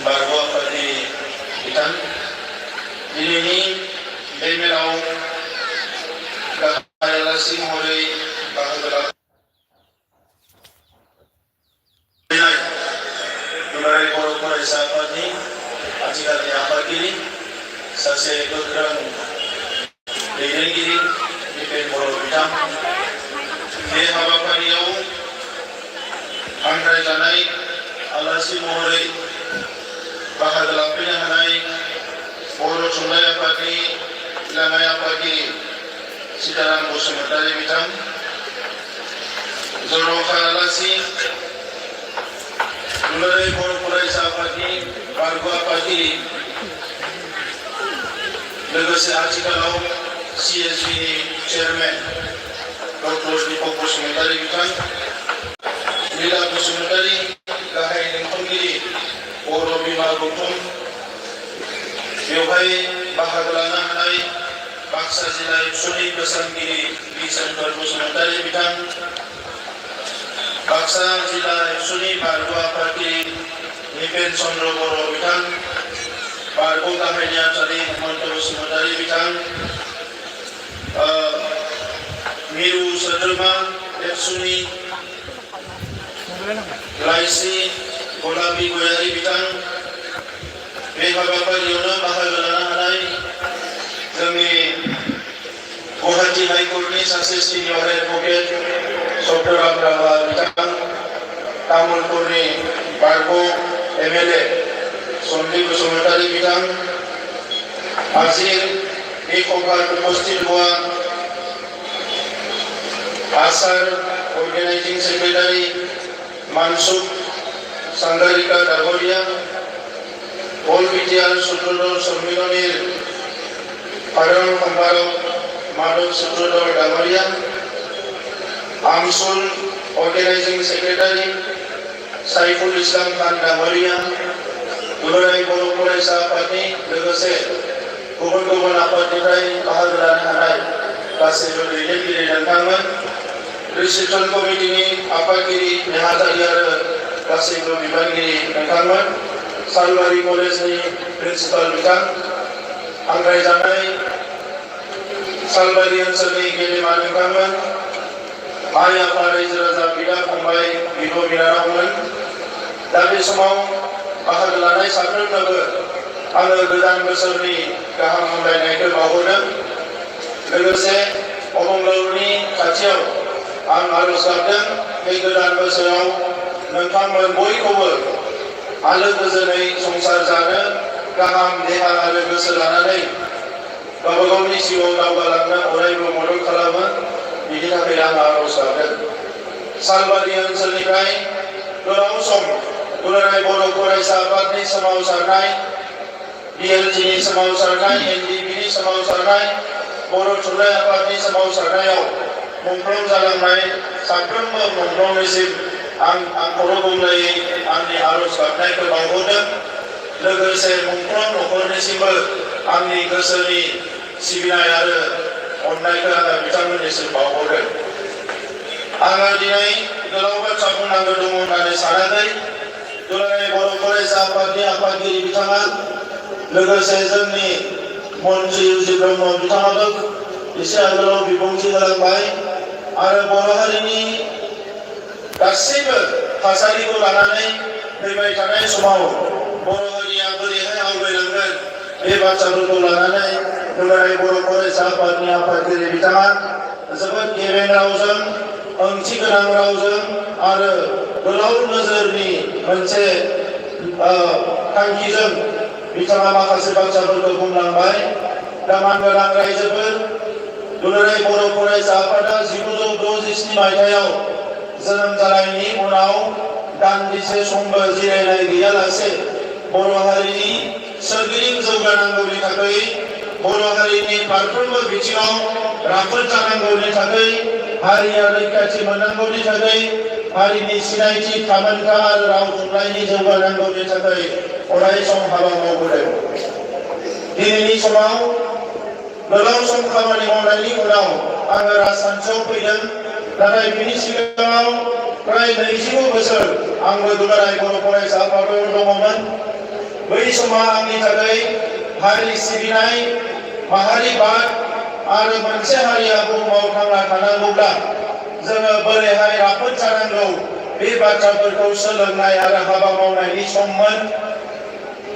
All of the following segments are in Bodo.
बारग'आ आफादनि बिथां दिनैनि बे मेलाव गाहाय आलासि महरै बाहागो लाफैनाय दुलाराय बर' फरायसा आफादनि आथिखालनि आफादगिरि सासे गोख्रों दैदेनगिरि दिपेन बर' बिथां बे हाबाफारियाव हांख्रायजानाय आलासि महरै बाहागो लाफैनो हानाय बर' थुनलाइ आफादनि लेङाइ आफादगिरि सीताराम बसुमतारी बिथां जर'खा आलासि दुलाराय बर' फरायसा आफादनि बारग' आफादगिरि लोगोसे आथिखालाव CSBनि चेयारमेन डक्टर दीपक बसुमतारी बिथां लीला बसुमतारी गाहाय नेंथंगिरि बर' बिमा गौथुम बेवहाय बाहागो लानो हानाय बाक्सा जिल्ला एबसुनि बोसोनगिरि बि शंकर बसुमतारी बिथां बाक्सा जिल्ला एबसुनि बारग' आफादगिरि निपेन चन्द्र बर' बिथां बारग' गाहाय नेहाथारि हेमन्त बसुमतारी बिथां मिरु सोद्रोमा एबसुनि लाइसि गलाबी गयारी बिथां बे हाबाफारियावनो बाहागो लानो हानाय जोंनि गुवाहाटी हाइकर्टनि सासे सिनियर एडभकेट सप्तराम राभा बिथां तामुलपुरनि बारग' MLA सन्दीप बसुमतारी बिथां आजिर एक ओभार उपस्थित हुआ आसार ऑर्गेनाइजिंग सेक्रेटारी मानसुख सांगारिका डागरिया অল বিটিআর সূত্রধর সম্মিলনের সাধারণ সম্পাদক মাধব সূত্রধর ডাঙরিয়া আমসুল অর্গানাইজিং সেক্রেটারি সাইফুল ইসলাম খান ডাঙরিया दुलाराय बर' फरायसा आफादनि लोगोसे गुबुन गुबुन आफादनिफ्राय बाहागो लानो हानाय गासैबो दैदेनगिरि नोंथांमोन रिसेपसन कमिटिनि आफादगिरि नेहाथारि आरो गासैबो बिबानगिरि नोंथांमोन सालबारि कलेजनि प्रिन्सिपाल बिथां हांख्रायजानाय सालबारि ओनसोलनि गेदेमा नोंथांमोन आइ आफा रायजो राजा बिदा फंबाय बिब' बिनानावमोन दा बे समाव बाहागो लानाय साफ्रोमनोबो आङो गोदान बोसोरनि गाहाम हामलायनायखौ बावहरदों लोगोसे अबंलावरिनि खाथियाव आं आर'ज गाबदों बे गोदान बोसोराव नोंथांमोन बयखौबो आलो गोजोनै संसार जानो गाहाम देहा आरो गोसो लानानै गावबा गावनि जिउआव दावगालांनो अरायबो मदद खालामो बिनि थाखाय आं आर'ज गाबदों सालबारि ओनसोलनिफ्राय गोलाव सम दुलाराय बर' फरायसा आफादनि सोमावसारनाय BLTनि सोमावसारनाय NDPनि सोमावसारनाय बर' थुनलाइ आफादनि सोमावसारनायाव मुंख्लं जालांनाय साफ्रोमबो मुंख्लंनिसिम आं खर' गंग्लायै आंनि आर'ज गाबनायखौ बावहरदों लोगोसे मुंख्लं न'खरनिसिमबो आंनि गोसोनि सिबिनाय आरो अननायखौ आङो बिथांमोननिसिम बावहरदों आङो दिनै गोलाव बाथ्रा बुंनांगौ दङ होननानै सानाखै दुलाराय बर' फरायसा आफादनि आफादगिरि बिथाङा लोगोसे जोंनि मन्त्रि उजित ब्रह्म बिथाङाबो एसे आगोलाव बिबुंथि होलांबाय आरो बर' हारिनि गासैबो थासारिखौ लानानै फैबाय थानाय समाव बर' हारिया बोरैहाय आवगायलांगोन बे बाथ्राफोरखौ लानानै दुलाराय बर' फरायसा आफादनि आफादगिरि बिथाङा जोबोद गेबें रावजों ओंथि गोनां रावजों आरो गोलाव नोजोरनि मोनसे थांखिजों बिथाङा माखासे बाथ्राफोरखौ बुंलांबाय दा मानगोनां रायजोफोर दुलाराय बर' फरायसा आफादा 1967 मायथाइयाव जोनोम जानायनि उनाव दान्दिसे समबो जिरायनाय गैयालासे बर' हारिनि सोरगिदिं जौगानांगौनि थाखाय बर' हारिनि फारफ्रोमबो बिथिङाव राफोद जानांगौनि थाखाय हारिया रैखाथि मोननांगौनि थाखाय हारिनि सिनायथि थामोन्था आरो राव थुनलाइनि जौगानांगौनि थाखाय अराय सम हाबा मावबोदों दिनैनि समाव गोलाव सम खामानि मावनायनि उनाव आङो राजखान्थियाव फैदों नाथाय बिनि सिगाङाव प्राय 25 बोसोर आंबो दुलाराय बर' फरायसा आफादाव दङमोन बै समा आंनि थाखाय हारि सिबिनाय माहारि बाद आरो मोनसे हारिया बुहुमाव थांना थानांगौब्ला जोङो बोरैहाय राफोद जानांगौ बे बाथ्राफोरखौ सोलोंनाय आरो हाबा मावनायनि सममोन।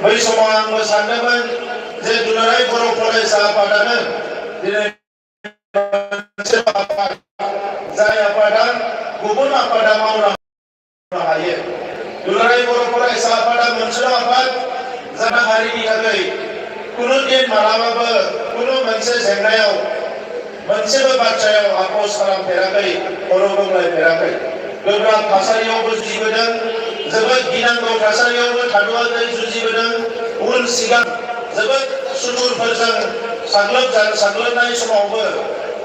बै समाव आंबो सानदोंमोन जे दुलाराय बर' फरायसा आफादानो दिनै मोनसे आफाद जाय आफादा गुबुन आफादा मावनो हायो। दुलाराय बर' फरायसा आफादा मोनसेल' आफाद जाना हारिनि थाखाय कुनु दिन मालाबाबो कुनु मोनसे जेंनायाव मोनसेबो बाथ्रायाव आखस खालामफेराखै, खर' गंग्लायफेराखै। गोब्राब थासारियावबो जुजिबोदों, जोबोद गिनांगौ थासारियावबो थाद'आखै, जुजिबोदों। उन सिगां जोबोद सुथुरफोरजों साग्लोबनाय समावबो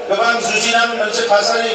गोबां जुजिनां मोनसे थासारि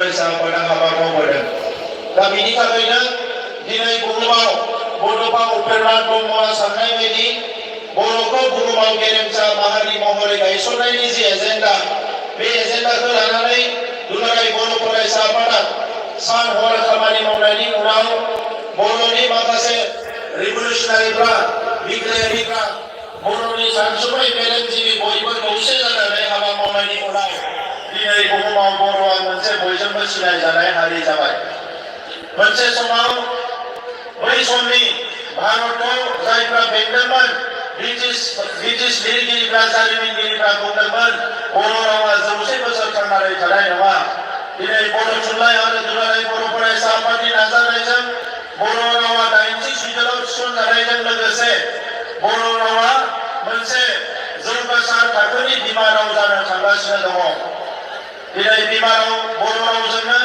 फरायसा आफादा हाबा मावबोदों। दा बिनि थाखायनो दिनै बुहुमाव बड'फा उपेन्द्रनाथ ब्रह्मआ साननाय बायदि बर'खौ बुहुमाव गेरेमसा माहारि महरै गायसननायनि जि एजेन्डा, बे एजेन्डाखौ लानानै दुलाराय बर' फरायसा आफादा सान हर खामानि मावनायनि उनाव बर'नि माखासे रिभलिउसनारिफ्रा, बिग्रायारिफ्रा, बर'नि सानसुमै मेलेमजिबि बयबो खौसे जानानै हाबा मावनायनि उनाव दिनै बुहुमाव बर'आ मोनसे बयजोंबो सिनायजानाय हारि जाबाय। मोनसे समाव बै समनि भारतआव जायफ्रा बेंदोंमोन, ब्रिटिश लिरगिरिफ्रा, जारिमिनगिरिफ्रा बुंदोंमोन बर' रावा 100 बोसोर थांनानै थानाय नङा। दिनै बर' थुनलाइ आरो दुलाराय बर' फरायसा आफादनि नाजानायजों बर' रावा 80 सिदोलाव थिसनजानायजों लोगोसे बर' रावा मोनसे जौगासार थाखोनि बिमा राव जानो थांगासिनो दङ। दिनै बिमा राव बर' रावजोंनो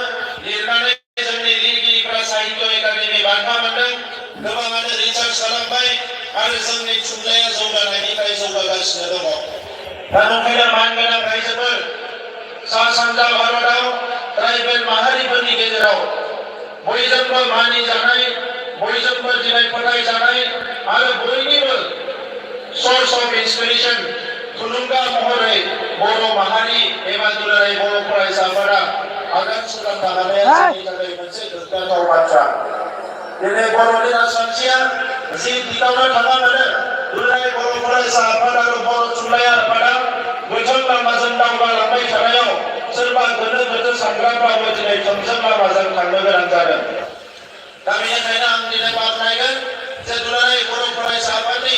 लिरनानै जोंनि लिरगिरिफ्रा साहित्य एकाडेमि बान्था मोनदों, गोबाङानो रिसार्च खालामबाय आरो जोंनि थुनलाइया जौगानायनिफ्राय जौगागासिनो दङ। दा नंखायनो मानगोनां रायजोफोर, सा सानजा भारतआव ट्राइबेल माहारिफोरनि गेजेराव बयजोंबो मानिजानाय, बयजोंबो दिनै फोथायजानाय आरो बयनिबो सोर्स अफ इन्सपिरेसन, थुलुंगा महरै बर' माहारि एबा दुलाराय बर' फरायसाफोरा आगान सुरलांनो हानाया जोंनि थाखाय मोनसे गोग्गाथाव बाथ्रा। दिनै बर'नि राजखान्थिया जि दिगावनो थाङा मानो दुलाराय बर' फरायसा आफाद आरो बर' थुनलाइ आफादा गोथों लामाजों दावगालांबाय थानायाव सोरबा गोनो गोथो सानग्राफ्राबो दिनै थोंजों लामाजों थांनो गोनां जादों। दा बेनिखायनो आं दिनै बाख्नायगोन जे दुलाराय बर' फरायसा आफादनि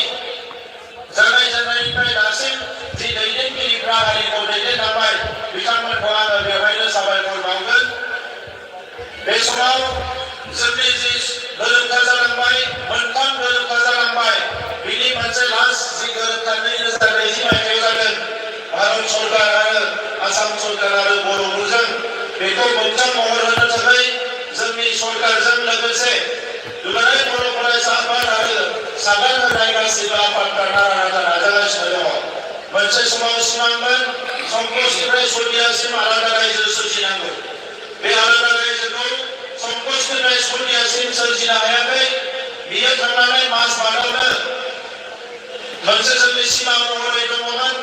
जागायजेननायनिफ्राय दासिम जि दैदेनगिरिफ्रा हारिखौ दैदेनलांबाय, बिथांमोनखौ आङो बेवहायनो साबायखर बावगोन। बे समाव जोंनि जि गोरोबथा जालांबाय, मोनथाम गोरोबथा जालांबाय, बिनि मोनसे लास्ट जि गोरोबथा 2020 मायथाइयाव जादों भारत सरकार आरो आसाम सरकार आरो बर'फोरजों, बेखौ मोगथां महर होनो थाखाय जोंनि सरकारजों लोगोसे दुलाराय बर' फरायसा आफाद आरो सागान होनाय गासैबो आफादफ्रा नारा नाथा नाजागासिनो दङ। मोनसे समाव सिमांमोन संकसनिफ्राय सदियासिम आलादा रायजो सोरजिनांगौ। बे आलादा रायजोखौ संकसनिफ्राय सदियासिम सोरजिनो हायाखै। बियो थांनानै मास बादावनो मोनसे जोंनि सिमां महरै दङमोन।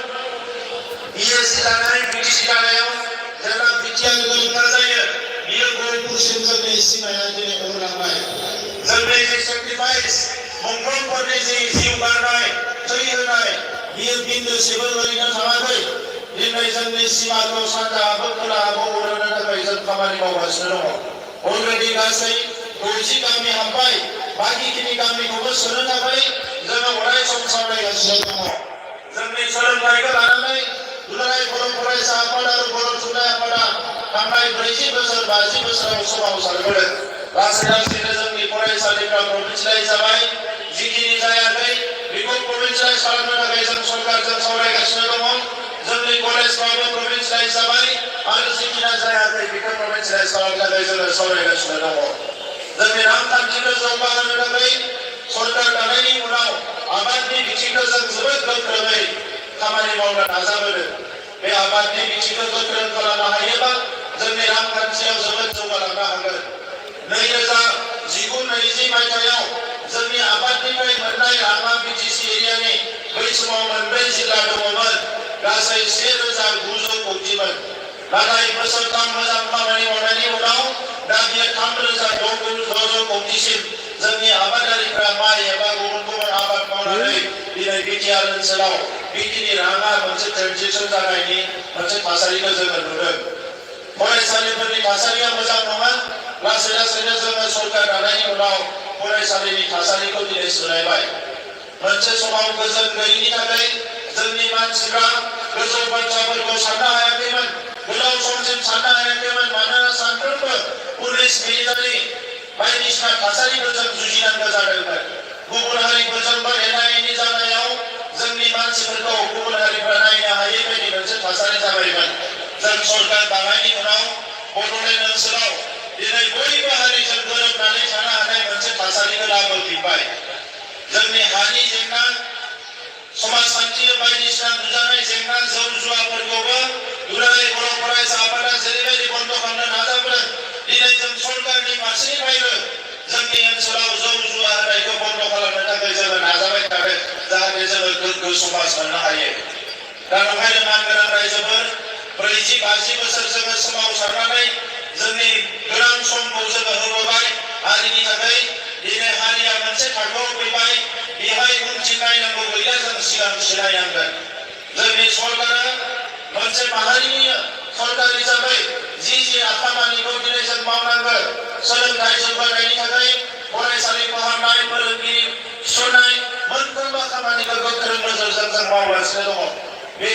बिएससि जानाय, बिटिसि जानायाव जेब्ला बिटिआर गोरोबथा जायो, बियो गहपुरसिम जोंनि सिमाया दिनै ओंखारलांबाय। जोंनि जि सेक्रिफाइस, मुंख्लंफोरनि जि जिउ गारनाय, थै होनाय, बियो बिन्दोसेबो ओरैनो थाङाखै। दिनै जोंनि सिमाखौ सानजाहाबो खोलाहाबो अरहोनो थाखाय जों खामानि मावगासिनो दङ। अलरेडि गासै 60 गामि हाबबाय, बाखिखिनि गामिखौबो सोनो थाखाय जोङो अराय सम सावरायगासिनो दङ। जोंनि सोलोंथाइखौ लानानै दुलाराय बर' फरायसा आफाद आरो बर' थुनलाइ आफादा थांनाय 40 बोसोर 50 बोसोराव सोमावसारबोदों। लासै लासैनो जोंनि फरायसालिफ्रा प्रभिन्सियेलाइज जाबाय। जिखिनि जायाखै बेखौ प्रभिन्सियेलाइज खालामनो थाखाय जों सरकारजों सावरायगासिनो दङ। जोंनि कलेजफ्राबो प्रभिन्सियेलाइज जाबाय आरो जिखिनि जायाखै बेखौ प्रभिन्सियेलाइज खालामनो थाखाय जोङो सावरायगासिनो दङ। जोंनि रांखान्थिखौ जौगाहोनो थाखाय सरकार दानायनि उनाव आबादनि बिथिंखौ जों जोबोद गोख्रोङै खामानि मावनो नाजाबोदों। बे आबादनि बिथिंखौ गोख्रों खालामनो हायोबा जोंनि रांखान्थियाव जोबोद जौगालांनो हागोन। 2019-20 मायथाइयाव जोंनि आबादनिफ्राय मोननाय राङा बिटिसि एरियानि बै समाव 4 जिल्ला दङमोन, गासै 1900 कौटिमोन। नाथाय बोसोरथाम मोजां खामानि मावनायनि उनाव दा बियो 3600 कौटिसिम जोंनि आबादारिफ्रा माइ एबा गुबुन गुबुन आबाद मावनानै दिनै बिटिआर ओनसोलाव बेखिनि राङा मोनसे ट्रेन्जेकसन जानायनि मोनसे थासारिखौ जोङो नुदों। फरायसालिफोरनि थासारिया मोजां नङा। लासै लासैनो जोङो सरकार दानायनि उनाव फरायसालिनि थासारिखौ दिनै सोलायबाय। मोनसे समाव गोजोन गैयिनि थाखाय जोंनि मानसिफ्रा गोजौ बाथ्राफोरखौ साननो हायाखैमोन, गोलाव समसिम साननो हायाखैमोन। मानोना सानफ्रोमबो पुलिस, मिलिटारि बायदिसिना थासारिफोरजों जुजिनांगौ जादोंमोन। गुबुन हारिफोरजोंबो एना एनि जानायाव जोंनि मानसिफोरखौ गुबुन हारिफ्रा नायनो हायै बायदि मोनसे थासारि जाबायमोन। जों सरकार दानायनि उनाव बड'लेण्ड ओनसोलाव दिनै बयबो हारिजों गोरोबनानै थानो हानाय मोनसे थासारिखौ लाबोफिनबाय। जोंनि हानि जेंना, समाजखान्थि बायदिसिना नुजानाय जेंना, जौ जुवाफोरखौबो दुलाराय बर' फरायसा आफादा जेरैबायदि बन्द खालामनो नाजाबोदों, जों सरकारनि फारसेनिफ्रायबो जोंनि ओनसोलाव जौ जुवा होनायखौ बन्द खालामनो थाखाय जोङो नाजाबाय थादों जाहाथे जोङो गोग्गो समाज मोननो हायो। दा नंखायनो मानगोनां रायजोफोर 40-50 बोसोर जोङो सोमावसारनानै जोंनि गोनां समखौ जोङो होबोबाय हारिनि थाखाय दिनै हारिया मोनसे थाखोआव फैबाय बेहाय उनथिं नायनांगौ गैला जों सिगांथिं नायनांगोन। जोंनि सरकारा मोनसे माहारिनि सरकार हिसाबै जि खामानिखौ दिनै जों मावनांगोन सोलोंथाइ जौगानायनि थाखाय फरायसालि फाहामनाय फोरोंगिरि थिसननाय मोनफ्रोमबो खामानिखौ गोख्रों नोजोरजों जों मावगासिनो दङ। बे